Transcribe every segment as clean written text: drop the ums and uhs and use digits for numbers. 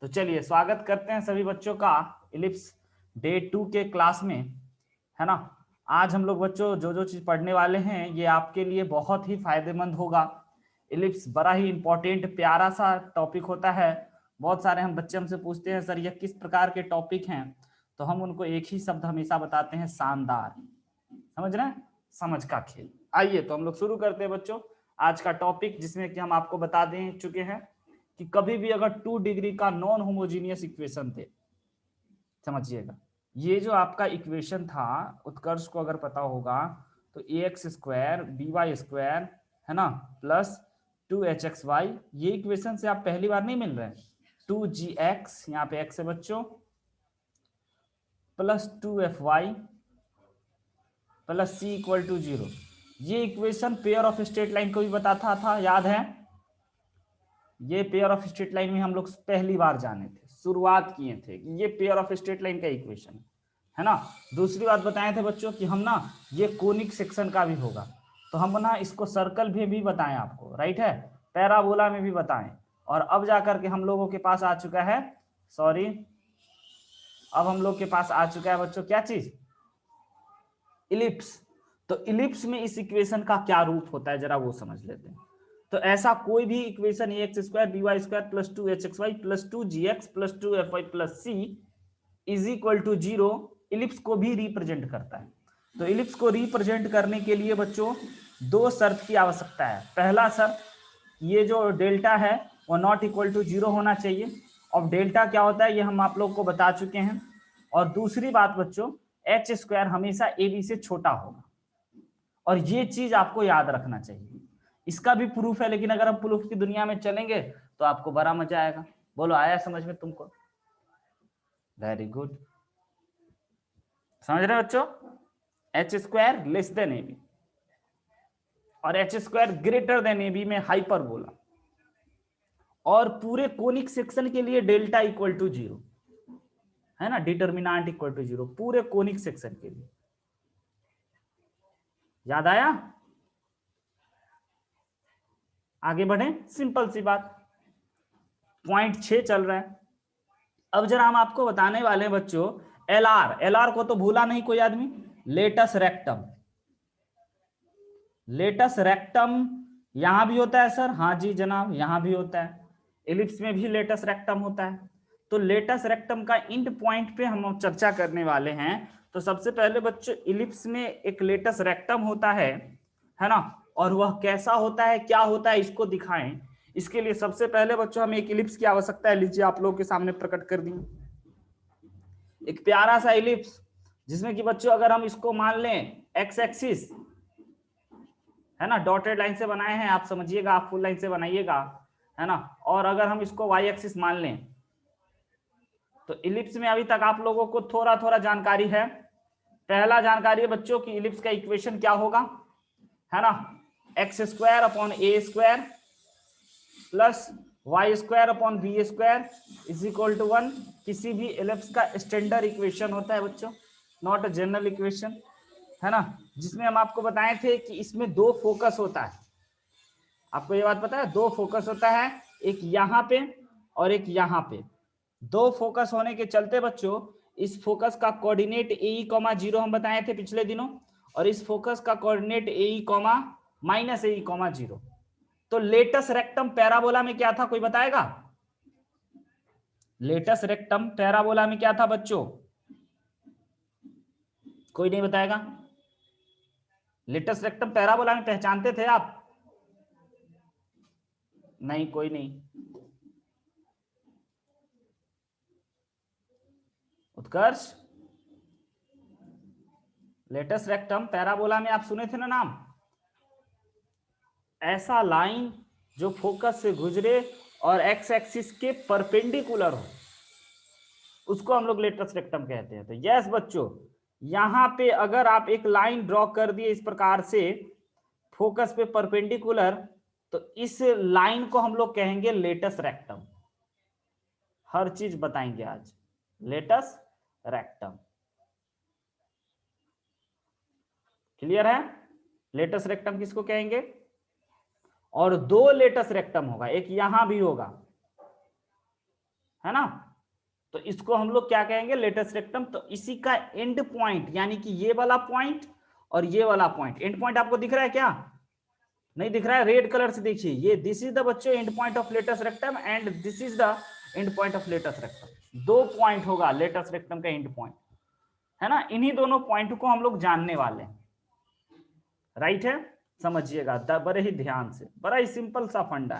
तो चलिए स्वागत करते हैं सभी बच्चों का इलिप्स डे 2 के क्लास में, है ना। आज हम लोग बच्चों जो जो चीज पढ़ने वाले हैं ये आपके लिए बहुत ही फायदेमंद होगा। इलिप्स बड़ा ही इंपॉर्टेंट प्यारा सा टॉपिक होता है। बहुत सारे हम बच्चे हमसे पूछते हैं सर ये किस प्रकार के टॉपिक हैं, तो हम उनको एक ही शब्द हमेशा बताते हैं, शानदार। समझ रहे हैं, समझ का खेल। आइए तो हम लोग शुरू करते हैं बच्चों आज का टॉपिक, जिसमें कि हम आपको बता दे चुके हैं कि कभी भी अगर 2 डिग्री का नॉन होमोजीनियस इक्वेशन थे, समझिएगा ये जो आपका इक्वेशन था उत्कर्ष को अगर पता होगा तो ax स्क्वायर by स्क्वायर, है ना, प्लस 2hxy, ये इक्वेशन से आप पहली बार नहीं मिल रहे हैं। 2gx यहाँ पे x है बच्चों, plus 2fy plus c equal to 0। ये equation pair of straight line को भी बताता था, याद है। ये पेयर ऑफ स्ट्रेट लाइन में हम लोग पहली बार जाने थे, शुरुआत किए थे कि ये पेयर ऑफ स्ट्रेट लाइन का इक्वेशन है ना। दूसरी बात बताए थे बच्चों कि हम ना ये कोनिक सेक्शन का भी होगा, तो हम ना इसको सर्कल भी बताएं आपको, राइट है, पैराबोला में भी बताएं। और अब जाकर के हम लोगों के पास आ चुका है, सॉरी, अब हम लोग के पास आ चुका है बच्चों क्या चीज, इलिप्स। तो इलिप्स में इस इक्वेशन का क्या रूप होता है जरा वो समझ लेते हैं। तो ऐसा कोई भी equation ax square by square plus 2hxy plus 2gx plus 2fy plus c is equal to 0 ellipse को भी रिप्रेजेंट करता है। तो इलिप्स को रिप्रेजेंट करने के लिए बच्चों दो शर्त की आवश्यकता है। पहला शर्त, ये जो डेल्टा है वो नॉट इक्वल टू 0 होना चाहिए। और डेल्टा क्या होता है ये हम आप लोग को बता चुके हैं। और दूसरी बात बच्चों, एच स्क्वायर हमेशा ए बी से छोटा होगा, और ये चीज आपको याद रखना चाहिए। इसका भी प्रूफ है, लेकिन अगर हम प्रूफ की दुनिया में चलेंगे तो आपको बड़ा मजा आएगा। बोलो आया समझ में तुमको? वेरी गुड, समझ रहे बच्चों। H square less than A B और H square greater than A B में हाइपरबोला, और पूरे कोनिक सेक्शन के लिए डेल्टा इक्वल टू 0, है ना, डिटर्मिनांट इक्वल टू 0 पूरे कोनिक सेक्शन के लिए। याद आया? आगे बढ़े, सिंपल सी बात। पॉइंट 6 चल रहा है। अब जरा हम आपको बताने वाले हैं बच्चों एलआर। एलआर को तो भूला नहीं कोई आदमी, लेटस रेक्टम। लेटस रेक्टम यहां भी होता है सर, हाँ जी जनाब, यहां भी होता है। इलिप्स में भी लेटस रेक्टम होता है। तो लेटस रेक्टम का इंड पॉइंट पे हम चर्चा करने वाले हैं। तो सबसे पहले बच्चों इलिप्स में एक लेटस रेक्टम होता है ना, और वह कैसा होता है क्या होता है इसको दिखाएं। इसके लिए सबसे पहले बच्चों हमें एक इलिप्स की आवश्यकता है। लीजिए आप लोगों के सामने प्रकट कर दी एक प्यारा सा इलिप्स, जिसमें कि बच्चों अगर हम इसको मान लें एक्स एक्सिस, है ना, डॉटेड लाइन से बनाए हैं, आप समझिएगा, आप फुल लाइन से बनाइएगा, है ना। और अगर हम इसको वाई एक्सिस मान लें, तो इलिप्स में अभी तक आप लोगों को थोड़ा थोड़ा जानकारी है। पहला जानकारी है बच्चों की इलिप्स का इक्वेशन क्या होगा, है ना, x square upon A square plus Y square upon B square is equal to 1। किसी भी इलिप्स का स्टैंडर्ड इक्वेशन होता है बच्चों, नॉट अ जनरल इक्वेशन, है ना, जिसमें हम आपको बताए थे कि इसमें दो फोकस होता है। आपको ये बात पता है, दो फोकस होता है, एक यहाँ पे और एक यहाँ पे। दो फोकस होने के चलते बच्चों इस फोकस का कोऑर्डिनेट ए कॉमा 0 हम बताए थे पिछले दिनों, और इस फोकस का कोऑर्डिनेट ए कॉमा माइनस ए कॉमा 0। तो लेटस रेक्टम पैराबोला में क्या था, कोई बताएगा? लेटस रेक्टम पैराबोला में क्या था बच्चों, कोई नहीं बताएगा? लेटस रेक्टम पैराबोला में पहचानते थे आप? नहीं, कोई नहीं। उत्कर्ष, लेटस रेक्टम पैराबोला में आप सुने थे ना नाम? ऐसा लाइन जो फोकस से गुजरे और एक्स एक्सिस के परपेंडिकुलर हो, उसको हम लोग लेटस रेक्टम कहते हैं। तो यस बच्चों, यहां पे अगर आप एक लाइन ड्रॉ कर दिए इस प्रकार से फोकस पे परपेंडिकुलर, तो इस लाइन को हम लोग कहेंगे लेटस रेक्टम। हर चीज बताएंगे आज, लेटस रेक्टम। क्लियर है? लेटस रेक्टम किसको कहेंगे? और दो लेटस रेक्टम होगा, एक यहां भी होगा, है ना। तो इसको हम लोग क्या कहेंगे, लेटस रेक्टम। तो इसी का एंड पॉइंट यानी कि ये वाला पॉइंट और ये वाला पॉइंट, एंड पॉइंट आपको दिख रहा है क्या, नहीं दिख रहा है, रेड कलर से देखिए, ये दिस इज द बच्चों end point of latus rectum and this is the end point of latus rectum. 2 point होगा लेटस रेक्टम का एंड पॉइंट, है ना। इन्हीं दोनों पॉइंट को हम लोग जानने वाले हैं, राइट है। समझिएगा बड़े ही ध्यान से, बड़ा ही सिंपल सा फंडा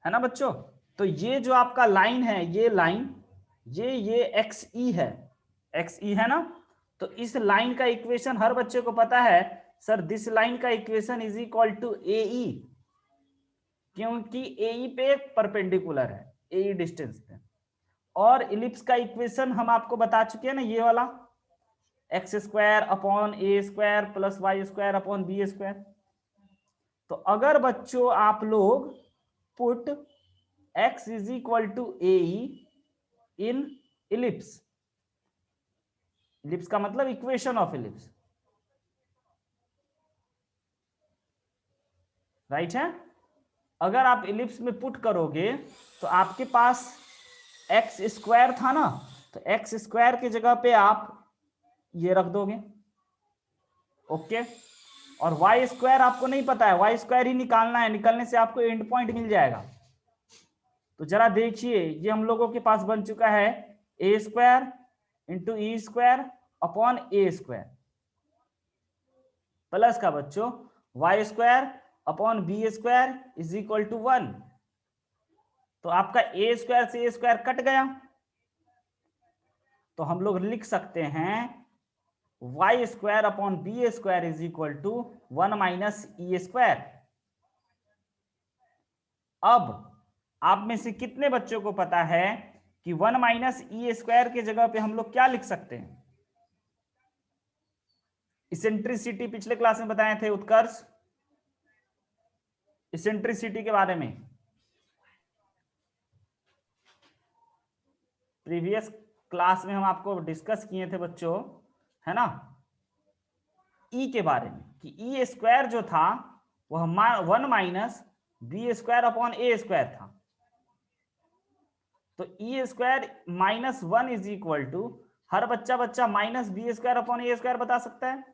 है ना बच्चों। तो ये जो आपका लाइन है, ये लाइन, ये एक्स ई है, एक्स ई है ना। तो इस लाइन का इक्वेशन हर बच्चे को पता है, सर दिस लाइन का इक्वेशन इज इक्वल टू ए ई, क्योंकि ए ई पे परपेंडिकुलर है, ए ई डिस्टेंस पे। और इलिप्स का इक्वेशन हम आपको बता चुके हैं ना, ये वाला एक्स स्क्वायर अपॉन ए square plus Y square upon B square. तो अगर बच्चों आप लोग put x is equal to A in ellipse, ellipse का मतलब इक्वेशन ऑफ इलिप्स, राइट है। अगर आप इलिप्स में पुट करोगे तो आपके पास एक्स स्क्वायर था ना, तो एक्स स्क्वायर की जगह पे आप ये रख दोगे, ओके। और वाई स्क्वायर आपको नहीं पता है, वाई स्क्वायर ही निकालना है, निकलने से आपको एंड पॉइंट मिल जाएगा। तो जरा देखिए, ये हम लोगों के पास बन चुका है a square into e square upon A square plus का बच्चों y square upon B square is equal to 1। तो आपका ए स्क्वायर से ए स्क्वायर कट गया, तो हम लोग लिख सकते हैं y square upon B square is equal to 1 minus E square. अब आप में से कितने बच्चों को पता है कि 1 माइनस ई स्क्वायर के जगह पे हम लोग क्या लिख सकते हैं, इसेंट्रिसिटी पिछले क्लास में बताए थे उत्कर्ष, इसेंट्रिसिटी के बारे में प्रीवियस क्लास में हम आपको डिस्कस किए थे बच्चों, है ना, ई के बारे में, कि ई स्क्वायर जो था वह 1 माइनस बी स्क्वायर अपॉन ए स्क्वायर था। तो E square minus 1 is equal to, हर बच्चा माइनस बी स्क्वायर अपॉन ए स्क्वायर बता सकता है।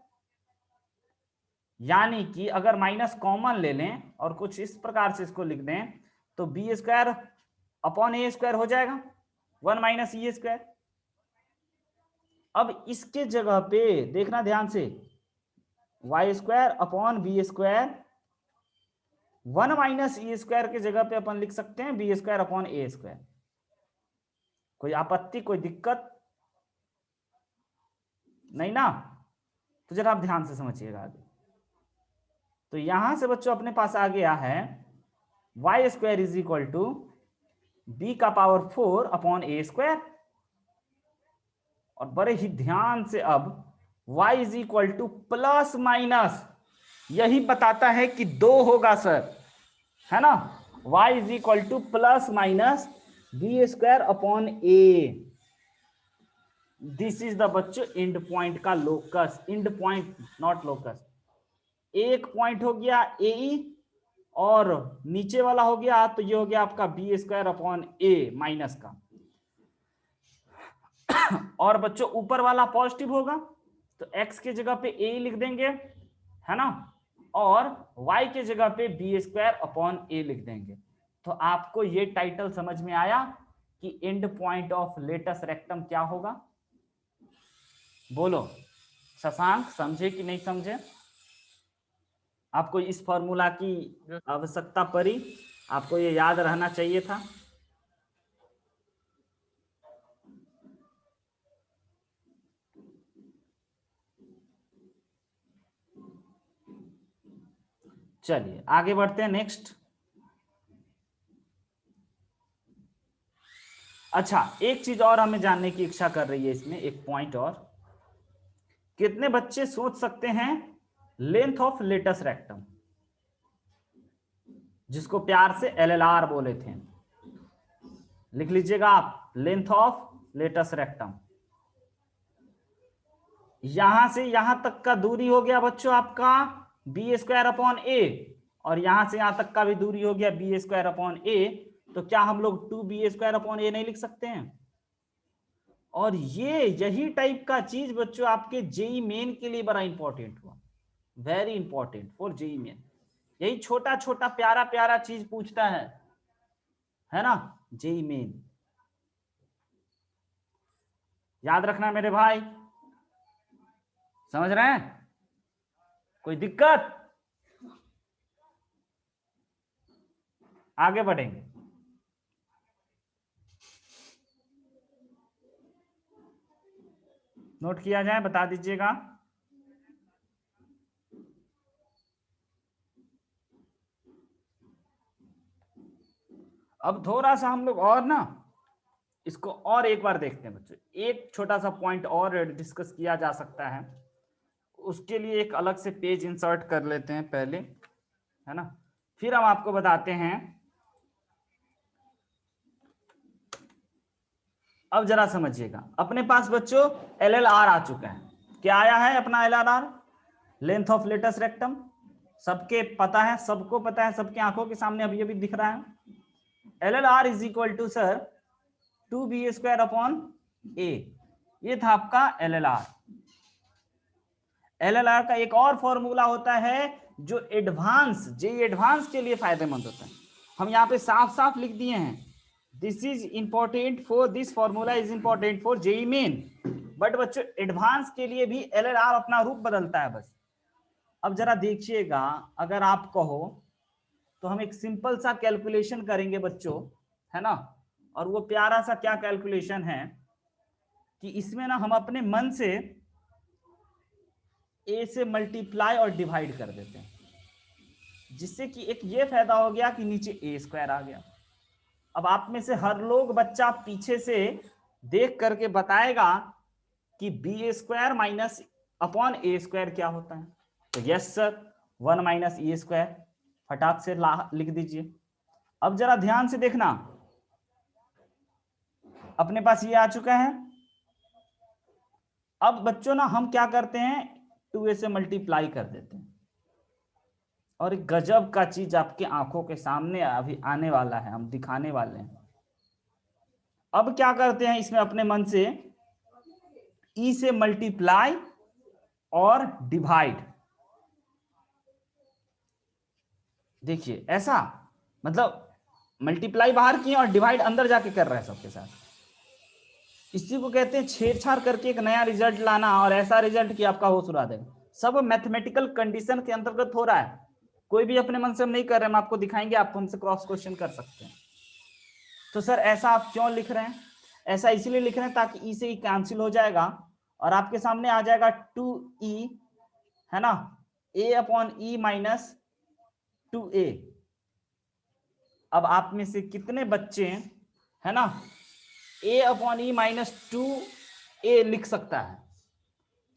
यानी कि अगर माइनस कॉमन ले लें और कुछ इस प्रकार से इसको लिख दें, तो बी स्क्वायर अपॉन ए स्क्वायर हो जाएगा 1 माइनस ई स्क्वायर। अब इसके जगह पे देखना ध्यान से, Y square upon B square 1 minus ई स्क्वायर के जगह पे अपन लिख सकते हैं बी स्क्वायर अपॉन ए स्क्वायर। कोई आपत्ति, कोई दिक्कत नहीं ना। तो जरा आप ध्यान से समझिएगा आगे। तो यहां से बच्चों अपने पास आ गया है y square is equal to b का पावर 4 अपॉन ए स्क्वायर। और बड़े ही ध्यान से अब y is equal to plus minus, यही बताता है कि 2 होगा सर, है ना। y is equal to plus minus B square upon a. This is the बच्चों एंड पॉइंट का locus, end point not locus. एक पॉइंट हो गया ए और नीचे वाला हो गया, तो ये हो गया आपका बी स्क्वायर अपॉन ए माइनस का। और बच्चों ऊपर वाला पॉजिटिव होगा तो x के जगह पे a लिख देंगे, है ना, और y के जगह पे बी स्क्वायर अपॉन ए लिख देंगे। तो आपको ये टाइटल समझ में आया कि end point of latus rectum क्या होगा। बोलो शशांक, समझे कि नहीं समझे? आपको इस फॉर्मूला की आवश्यकता पड़ी, आपको ये याद रहना चाहिए था। चलिए आगे बढ़ते हैं नेक्स्ट। अच्छा, एक चीज और हमें जानने की इच्छा कर रही है इसमें, एक पॉइंट और। कितने बच्चे सोच सकते हैं लेंथ ऑफ लेटस रेक्टम, जिसको प्यार से LLR बोले थे, लिख लीजिएगा आप, लेंथ ऑफ लेटस रेक्टम। यहां से यहां तक का दूरी हो गया बच्चों आपका बी स्क्वायर अपॉन ए, और यहां से यहां तक का भी दूरी हो गया बी स्क्वायर अपॉन ए। तो क्या हम लोग 2ba² नहीं लिख सकते हैं? और ये यही टाइप का चीज बच्चों आपके जेई मेन के लिए बड़ा इंपॉर्टेंट हुआ, very important for JEE Main. यही छोटा छोटा प्यारा प्यारा चीज पूछता है ना, जेई मेन। याद रखना मेरे भाई, समझ रहे हैं? कोई दिक्कत? आगे बढ़ेंगे। नोट किया जाए, बता दीजिएगा। अब थोड़ा सा हम लोग और ना इसको और एक बार देखते हैं बच्चों। एक छोटा सा पॉइंट और डिस्कस किया जा सकता है, उसके लिए एक अलग से पेज इंसर्ट कर लेते हैं पहले, है ना, फिर हम आपको बताते हैं। अब जरा समझिएगा, अपने पास बच्चों LLR आ चुका है। क्या आया है अपना LLR? Length of latus rectum. सबके पता है, सबको पता है, सबके आंखों के सामने अभी अभी दिख रहा है। LLR is equal to sir 2ba²/a। ये था आपका LLR। LLR का एक और फॉर्मूला होता है जो एडवांस जेई एडवांस के लिए फायदेमंद होता है। हम यहाँ पे साफ साफ लिख दिए हैं, this is important for this formula is important for JEE Main. But बच्चों एडवांस के लिए भी LLR अपना रूप बदलता है बस। अब जरा देखिएगा, अगर आप कहो तो हम एक सिंपल सा कैलकुलेशन करेंगे बच्चों, है ना। और वो प्यारा सा क्या कैलकुलेशन है कि इसमें ना हम अपने मन से a से मल्टीप्लाई और डिवाइड कर देते हैं, जिससे कि एक ये फायदा हो गया कि नीचे a² आ गया। अब आप में से हर लोग बच्चा पीछे से देख करके बताएगा कि ba² - a² क्या होता है। तो यस सर, 1 - e², फटाक से लिख दीजिए। अब जरा ध्यान से देखना, अपने पास ये आ चुका है। अब बच्चों ना हम क्या करते हैं, 2a से मल्टीप्लाई कर देते हैं, और एक गजब का चीज आपके आंखों के सामने अभी आने वाला है, हम दिखाने वाले हैं। अब क्या करते हैं, इसमें अपने मन से e से मल्टीप्लाई और डिवाइड। देखिए ऐसा, मतलब मल्टीप्लाई बाहर किए और डिवाइड अंदर जाके कर रहे हैं सबके साथ। इसी को कहते हैं छेड़छाड़ करके एक नया रिजल्ट लाना, और ऐसा रिजल्ट कि आपका होश उड़ा देगा। सब मैथमेटिकल कंडीशन के अंतर्गत हो रहा है, कोई भी अपने मन से हम नहीं कर रहे, हम आपको दिखाएंगे, आप हमसे क्रॉस क्वेश्चन कर सकते हैं। तो सर ऐसा आप क्यों लिख रहे हैं? ऐसा इसलिए लिख रहे हैं ताकि ई से ई कैंसिल हो जाएगा और आपके सामने आ जाएगा 2e, है ना, a/e - 2a। अब आप में से कितने बच्चे, है ना, a/e - 2a लिख सकता है?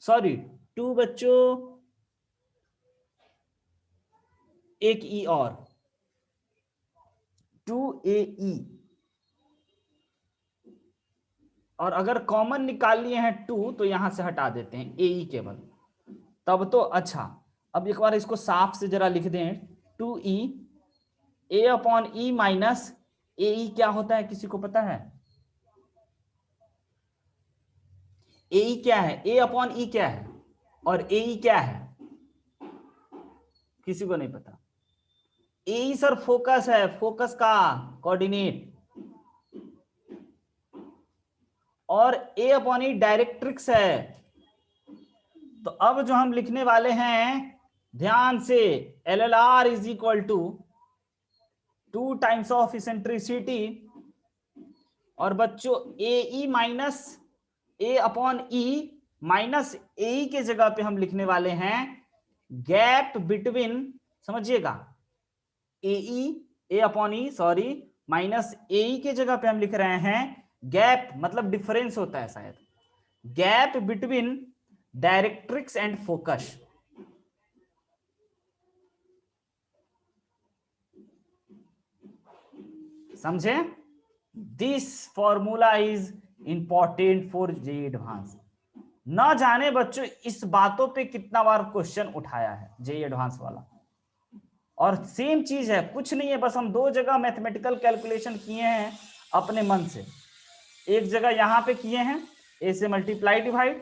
सॉरी 2 बच्चों, एक ई और 2ae। और अगर कॉमन निकाल लिए हैं 2 तो यहां से हटा देते हैं ae केवल, तब तो अच्छा। अब एक बार इसको साफ से जरा लिख दें, 2e a/e - ae क्या होता है, किसी को पता है? ae क्या है, a/e क्या है, और ae क्या है? किसी को नहीं पता। ae सर फोकस है, फोकस का कोऑर्डिनेट, और a/e डायरेक्ट्रिक्स है। तो अब जो हम लिखने वाले हैं ध्यान से, LLR is equal to 2 times of eccentricity, और बच्चों ae minus a/e minus ae के जगह पे हम लिखने वाले हैं गैप बिटवीन, समझिएगा, a/e सॉरी माइनस ae के जगह पे हम लिख रहे हैं गैप, मतलब डिफरेंस होता है शायद, gap between directrix and focus. समझे? This formula is important for JEE advance. न जाने बच्चों इस बातों पे कितना बार क्वेश्चन उठाया है जेईई एडवांस वाला। और सेम चीज है, कुछ नहीं है, बस हम दो जगह मैथमेटिकल कैलकुलेशन किए हैं अपने मन से। एक जगह यहां पे किए हैं ए से मल्टीप्लाई डिवाइड,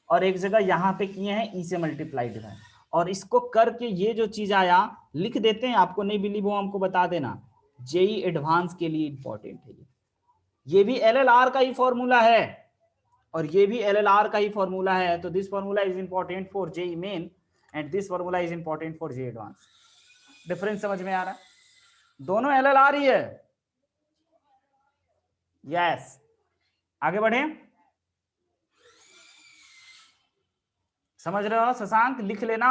और एक जगह यहां पे किए हैं ई से मल्टीप्लाई डिवाइड, और इसको करके ये जो चीज आया लिख देते हैं। आपको नहीं बिलीव हो हमको बता देना, जेई एडवांस के लिए इंपॉर्टेंट है ये भी एलएलआर का ही फॉर्मूला है, और ये भी एलएलआर का ही फॉर्मूला है। तो this formula is important for JEE Main and this formula is important for JEE advance. Difference समझ में आ रहा है? दोनों एलएलआर ही है। यस, आगे बढ़े। समझ रहे हो शशांक? लिख लेना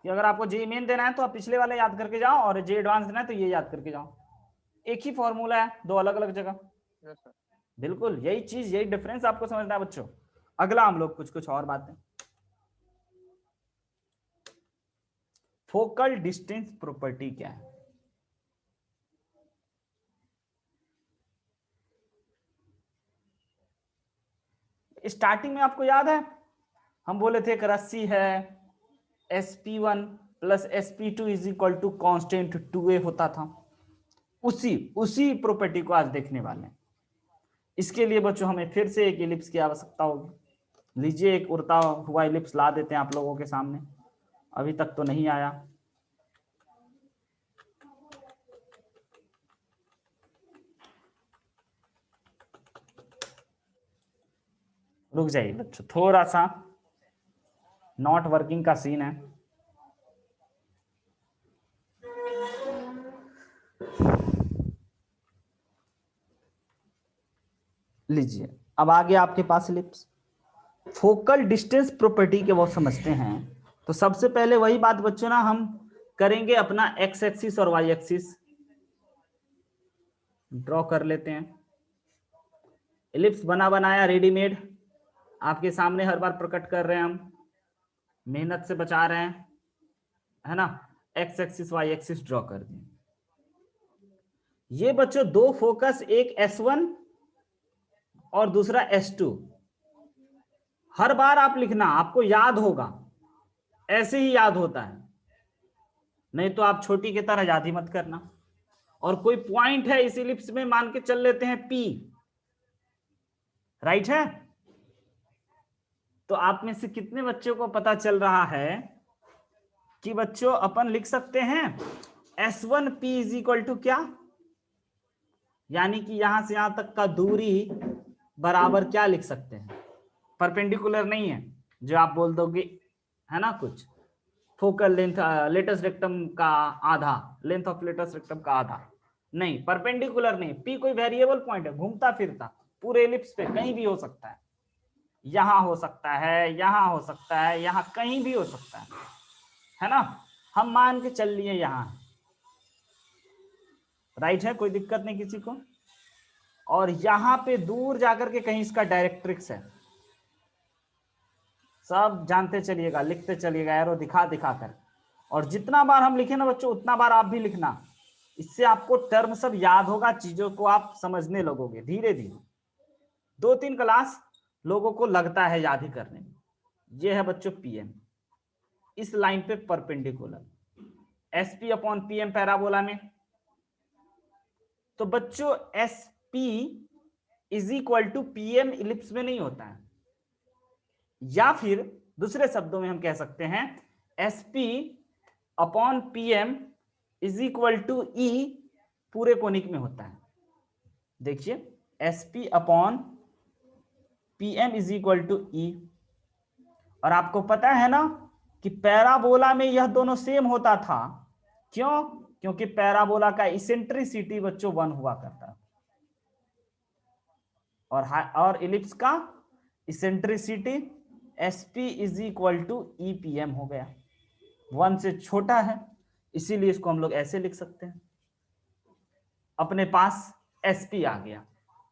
कि अगर आपको जेई मेन देना है तो आप पिछले वाले याद करके जाओ, और जेई एडवांस देना है तो ये याद करके जाओ। एक ही फॉर्मूला है, दो अलग अलग जगह। yes, बिल्कुल यही चीज, यही डिफरेंस आपको समझना है बच्चों। अगला हम लोग कुछ और बातें। फोकल डिस्टेंस प्रॉपर्टी क्या है? स्टार्टिंग में आपको याद है हम बोले थे एक रस्सी है, sp1 plus sp2 is equal to constant 2a होता था। उसी प्रॉपर्टी को आज देखने वाले हैं। इसके लिए बच्चों हमें फिर से एक इलिप्स की आवश्यकता होगी। लीजिए एक उड़ता हुआ इलिप्स ला देते हैं आप लोगों के सामने, अभी तक तो नहीं आया। रुक जाइए बच्चों, थोड़ा सा नॉट वर्किंग का सीन है। लीजिए अब आ गया आपके पास इलिप्स। फोकल डिस्टेंस प्रॉपर्टी के वो समझते हैं। तो सबसे पहले वही बात बच्चों ना, हम करेंगे अपना एक्स एक्सिस और वाई एक्सिस ड्रॉ कर लेते हैं। इलिप्स बना बनाया रेडीमेड आपके सामने हर बार प्रकट कर रहे हैं हम, मेहनत से बचा रहे हैं, है ना। X axis y axis draw कर दिए। ये बच्चों दो फोकस, एक S1 और दूसरा S2। हर बार आप लिखना, आपको याद होगा, ऐसे ही याद होता है, नहीं तो आप छोटी की तरह याद ही मत करना। और कोई पॉइंट है इस इलिप्स में, मान के चल लेते हैं P, राइट है। तो आप में से कितने बच्चों को पता चल रहा है कि बच्चों अपन लिख सकते हैं S1P इज इक्वल टू क्या, यानी कि यहां से यहां तक का दूरी बराबर क्या लिख सकते हैं? परपेंडिकुलर नहीं है जो आप बोल दोगे, है ना, कुछ फोकल लेंथ लेटस रेक्टम का आधा, लेंथ ऑफ लेटस रेक्टम का आधा, नहीं परपेंडिकुलर नहीं। पी कोई वेरिएबल पॉइंट है, घूमता फिरता पूरे एलिप्स पे कहीं भी हो सकता है, यहां हो सकता है, यहां हो सकता है, यहां कहीं भी हो सकता है ना। हम मान के चल लिए यहां, राइट है, कोई दिक्कत नहीं किसी को। और यहां पे दूर जाकर के कहीं इसका डायरेक्ट्रिक्स है, सब जानते चलिएगा, लिखते चलिएगा एरो दिखा दिखा कर। और जितना बार हम लिखे ना बच्चों उतना बार आप भी लिखना, इससे आपको टर्म सब याद होगा, चीजों को आप समझने लगोगे धीरे धीरे। 2-3 क्लास लोगों को लगता है याद ही करने में। ये है बच्चों पीएम, इस लाइन पे perpendicular SP upon PM parabola में। तो बच्चों SP is equal to PM ellipse में नहीं होता है, या फिर दूसरे शब्दों में हम कह सकते हैं SP upon PM is equal to E पूरे कोनिक में होता है। देखिए SP upon PM is equal to E, और आपको पता है ना कि पैराबोला में यह दोनों सेम होता था। क्यों? क्योंकि पैराबोला का इसेंट्रिसिटी बच्चों 1 हुआ करता, और इलिप्स का eccentricity SP is equal to EPM हो गया, 1 से छोटा है, इसीलिए इसको हम लोग ऐसे लिख सकते हैं। अपने पास एसपी आ गया,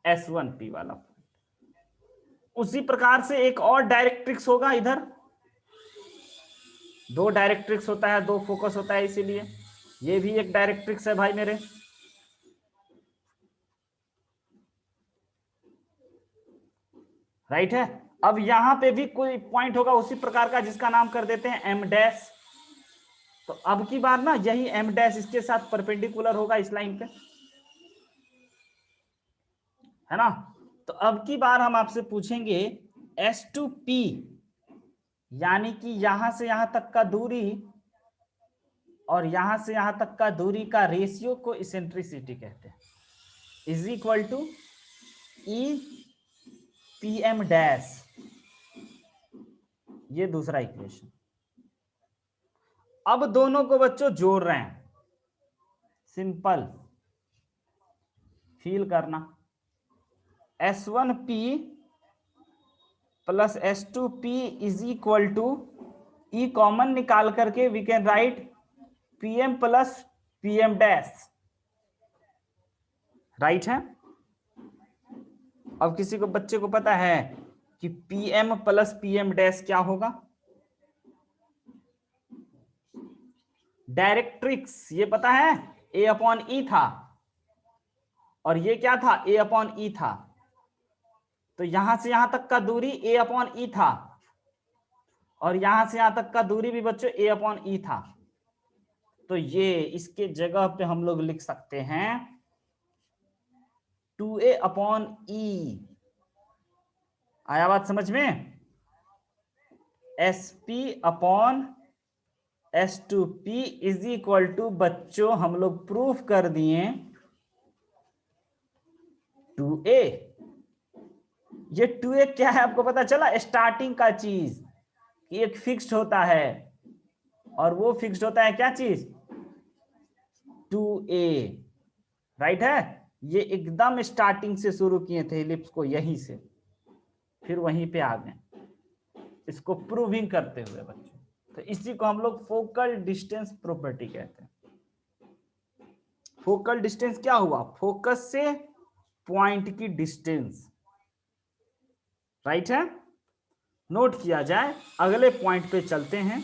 S1P वाला। उसी प्रकार से एक और डायरेक्ट्रिक्स होगा, इधर 2 डायरेक्ट्रिक्स होता है, 2 फोकस होता है, इसीलिए ये भी एक डायरेक्ट्रिक्स है भाई मेरे। राइट है। अब यहां पे भी कोई पॉइंट होगा उसी प्रकार का, जिसका नाम कर देते हैं M डैश। तो अब की बार ना यही m डैश इसके साथ परपेंडिकुलर होगा इस लाइन पे, है ना। तो अब की बार हम आपसे पूछेंगे S2P, यानी कि यहां से यहां तक का दूरी और यहां से यहां तक का दूरी का रेशियो को इसेंट्रिसिटी कहते हैं, is equal to e P M dash. ये दूसरा इक्वेशन। अब दोनों को बच्चों जोड़ रहे हैं, सिंपल फील करना, S1P plus S2P is equal to, e common निकाल करके we can write PM plus PM dash, right है। अब किसी को बच्चे को पता है कि PM प्लस PM डैश क्या होगा? डायरेक्ट्रिक्स ये पता है, A अपॉन E था, और ये क्या था? A अपॉन E था। तो यहां से यहां तक का दूरी A अपॉन E था, और यहां से यहां तक का दूरी भी बच्चों A अपॉन E था। तो ये इसके जगह पे हम लोग लिख सकते हैं 2A अपॉन E। आया बात समझ में? SP upon S2P is equal to बच्चों हम लोग प्रूफ कर दिए 2A। ये 2A क्या है आपको पता चला? स्टार्टिंग का चीज कि एक फिक्स्ड होता है, और वो फिक्स्ड होता है क्या चीज? 2A, राइट है। ये एकदम स्टार्टिंग से शुरू किए थे इलिप्स को, यहीं से फिर वहीं पे आ गए, इसको प्रूविंग करते हुए बच्चों। तो इसी को हम लोग फोकल डिस्टेंस प्रॉपर्टी कहते हैं। फोकल डिस्टेंस क्या हुआ? फोकस से पॉइंट की डिस्टेंस, राइट है। नोट किया जाए। अगले पॉइंट पे चलते हैं।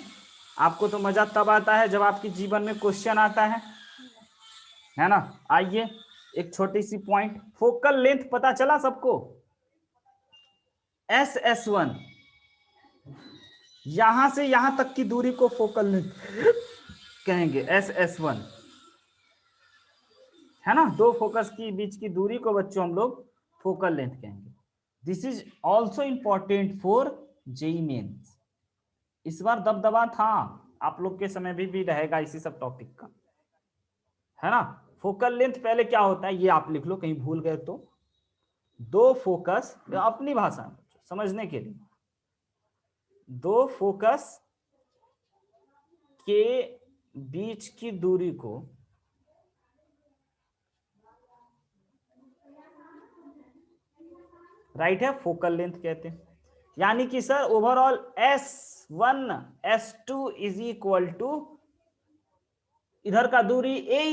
आपको तो मजा तब आता है जब आपके जीवन में क्वेश्चन आता है ना। आइए एक छोटी सी पॉइंट, फोकल लेंथ पता चला सबको? SS1, यहां से यहां तक की दूरी को फोकल लेंथ कहेंगे, SS1, है ना। दो फोकस की बीच की दूरी को बच्चों हम लोग फोकल लेंथ कहेंगे। This is also important for JEE Mains. इस बार दबदबा था, आप लोग के समय भी रहेगा इसी सब टॉपिक का, है ना। फोकल लेंथ पहले क्या होता है ये आप लिख लो, कहीं भूल गए तो। दो फोकस, अपनी भाषा में समझने के लिए, दो फोकस के बीच की दूरी को राइट है फोकल लेंथ कहते हैं। यानी कि sir overall S1 S2 is equal to इधर का दूरी A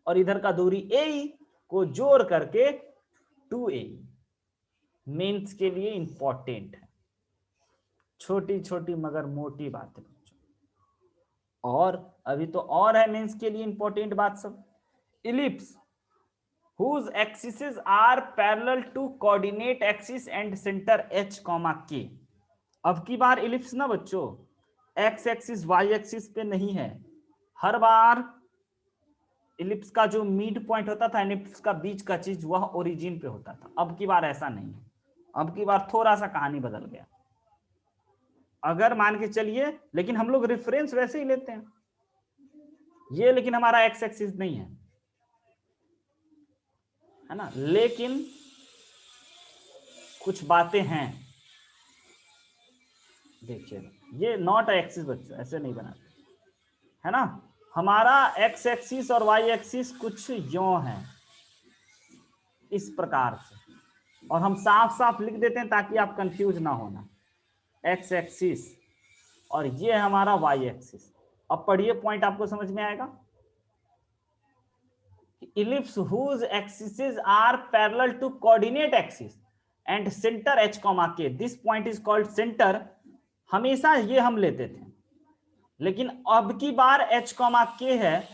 और इधर का दूरी A को जोड़ करके 2A। मेंस के लिए इंपॉर्टेंट है, छोटी छोटी मगर मोटी बातें बच्चों। और अभी तो और है मेंस के लिए इंपॉर्टेंट बात सब। Ellipse whose axes are parallel to coordinate axis and center H, K। अब की बार इलिप्स ना बच्चों एक्स एक्सिस वाई एक्सिस पे नहीं है। हर बार इलिप्स का जो मिड पॉइंट होता था, इलिप्स का बीच का चीज, वह ओरिजिन पे होता था। अब की बार ऐसा नहीं है, अब की बार थोड़ा सा कहानी बदल गया। अगर मान के चलिए, लेकिन हम लोग रेफरेंस वैसे ही लेते हैं ये, लेकिन हमारा एक्स एक्सिस नहीं है ना। लेकिन कुछ बातें हैं, देखिए ये नॉट एक्सिस बच्चों, ऐसे नहीं बनाते, है ना। हमारा एक्स एक्सिस और वाई एक्सिस कुछ यों है, इस प्रकार से, और हम साफ साफ लिख देते हैं ताकि आप कंफ्यूज ना होना। एक्स एक्सिस और ये हमारा वाई एक्सिस। अब पढ़िए पॉइंट, आपको समझ में आएगा। ellipse whose axes are parallel to coordinate axis and center H, K, this point is called center। हमेशा ये हम लेते थे, लेकिन अब की बार H, K है,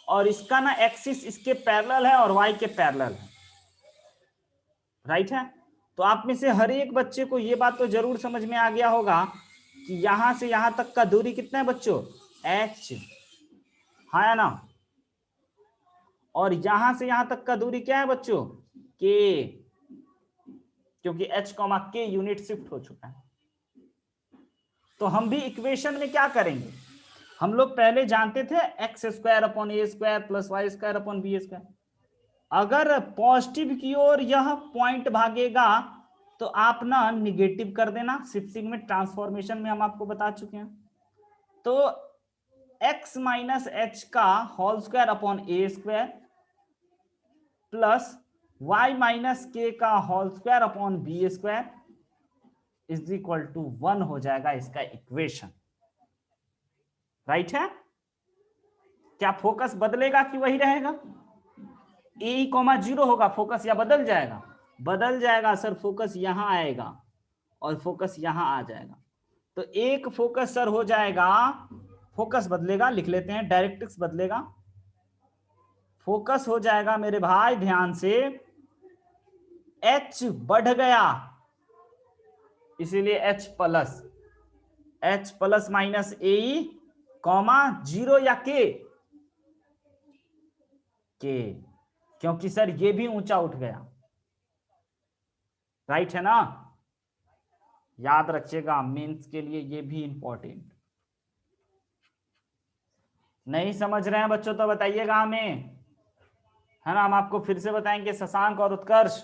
और इसका ना एक्सिस इसके पैरेलल है और y के पैरेलल है, राइट है। तो आप में से हर एक बच्चे को ये बात तो जरूर समझ में आ गया होगा कि यहां से यहां तक का दूरी कितना है बच्चों? H, हाँ या ना? और यहां से यहां तक का दूरी क्या है बच्चों? के, क्योंकि h, k यूनिट शिफ्ट हो चुका है। तो हम भी इक्वेशन में क्या करेंगे, हम लोग पहले जानते थे एक्स स्क्वायर अपॉन ए square plus Y square upon B square. अगर पॉजिटिव की ओर यह पॉइंट भागेगा तो आप ना निगेटिव कर देना, शिफ्टिंग में ट्रांसफॉर्मेशन में हम आपको बता चुके हैं। तो x माइनस एच का होल स्क्वायर अपॉन ए square plus y minus k का whole square upon B square is equal to 1 हो जाएगा इसका इक्वेशन। राइट है? क्या फोकस बदलेगा कि वही रहेगा? ए कॉमा 0 होगा फोकस, या बदल जाएगा? बदल जाएगा सर, फोकस यहां आएगा और फोकस यहां आ जाएगा। तो एक फोकस सर हो जाएगा, फोकस बदलेगा, लिख लेते हैं, डायरेक्ट्रिक्स बदलेगा, फोकस हो जाएगा मेरे भाई ध्यान से, H बढ़ गया इसीलिए H प्लस माइनस ए कॉमा 0 या के, क्योंकि सर ये भी ऊंचा उठ गया। राइट है ना? याद रखिएगा मेंस के लिए ये भी इंपॉर्टेंट। नहीं समझ रहे हैं बच्चों तो बताइएगा हमें, है ना? हम आपको फिर से बताएंगे शशांक और उत्कर्ष।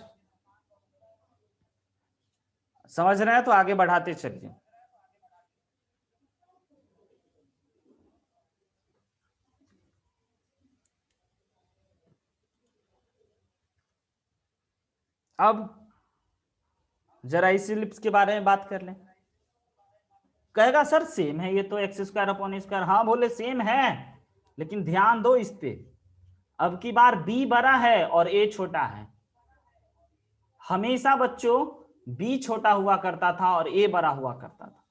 समझ रहे हैं तो आगे बढ़ाते चलिए। अब जरा इस इलिप्स के बारे में बात कर लें। कहेगा सर सेम है ये तो, एक्स स्क्वायर अपॉन स्क्वायर। हाँ बोले सेम है, लेकिन ध्यान दो इस पे, अब की बार b बड़ा है और a छोटा है। हमेशा बच्चों b छोटा हुआ करता था और a बड़ा हुआ करता था।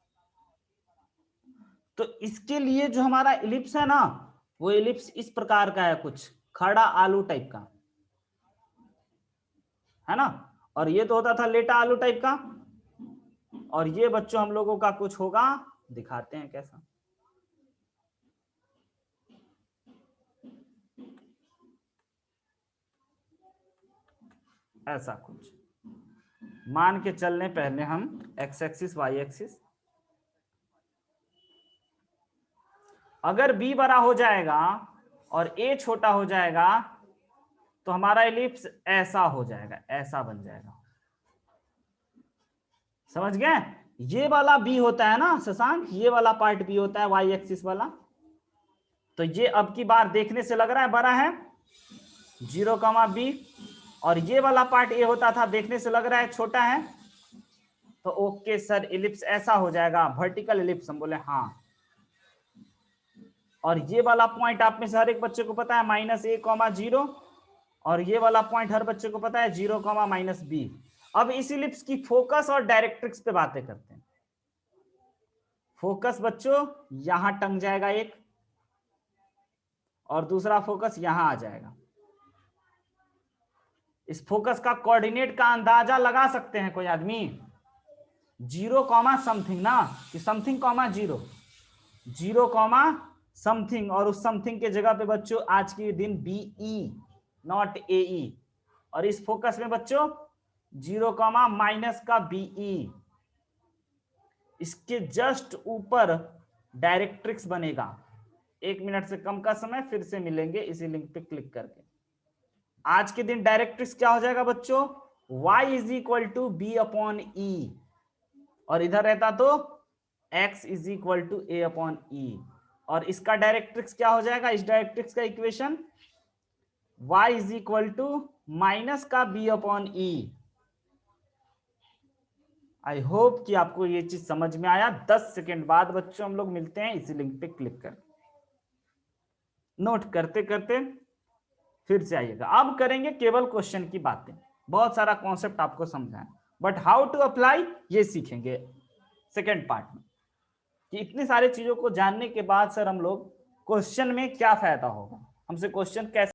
तो इसके लिए जो हमारा इलिप्स है ना, वो इलिप्स इस प्रकार का है, कुछ खड़ा आलू टाइप का, है ना? और ये तो होता था लेटा आलू टाइप का, और ये बच्चों हम लोगों का कुछ होगा, दिखाते हैं कैसा। ऐसा कुछ मान के चलने पहले हम एक्स एक्सिस वाई एक्सिस, अगर b बड़ा हो जाएगा और a छोटा हो जाएगा तो हमारा एलिप्स ऐसा हो जाएगा, ऐसा बन जाएगा। समझ गए? ये वाला b होता है ना शशांक, ये वाला पार्ट b होता है वाई एक्सिस वाला। तो ये अब की बार देखने से लग रहा है बड़ा है 0,b, और ये वाला पार्ट a होता था, देखने से लग रहा है छोटा है। तो ओके सर इलिप्स ऐसा हो जाएगा, वर्टिकल इलिप्स। हम बोले हाँ। और ये वाला पॉइंट आप में से हर एक बच्चे को पता है -a,0, और ये वाला पॉइंट हर बच्चे को पता है 0,-b। अब इस इलिप्स की फोकस और डायरेक्ट्रिक्स पे बातें करते हैं। फोकस बच्चों यहां टंग जाएगा एक, और दूसरा फोकस यहां आ जाएगा। इस फोकस का कोऑर्डिनेट का अंदाजा लगा सकते हैं कोई आदमी? 0, समथिंग ना, कि समथिंग, 0, और उस समथिंग के जगह पे बच्चों आज के दिन BE नॉट AE, और इस फोकस में बच्चों 0, -BE। इसके जस्ट ऊपर डायरेक्ट्रिक्स बनेगा। 1 मिनट से कम का समय, फिर से मिलेंगे इसी लिंक पे क्लिक करके। आज के दिन डायरेक्ट्रिक्स क्या हो जाएगा बच्चों? y = B/E, और इधर रहता तो x = A/E, और इसका डायरेक्ट्रिक्स क्या हो जाएगा? इस डायरेक्ट्रिक्स का equation y = -B/E। I hope कि आपको ये चीज समझ में आया। 10 सेकेंड बाद बच्चों हम लोग मिलते हैं इसी लिंक पे क्लिक कर, नोट करते करते फिर से आइएगा। अब करेंगे केवल क्वेश्चन की बातें, बहुत सारा कॉन्सेप्ट आपको समझाएं, बट हाउ टू अप्लाई ये सीखेंगे सेकेंड पार्ट में, कि इतनी सारी चीजों को जानने के बाद सर हम लोग क्वेश्चन में क्या फायदा होगा, हमसे क्वेश्चन कैसे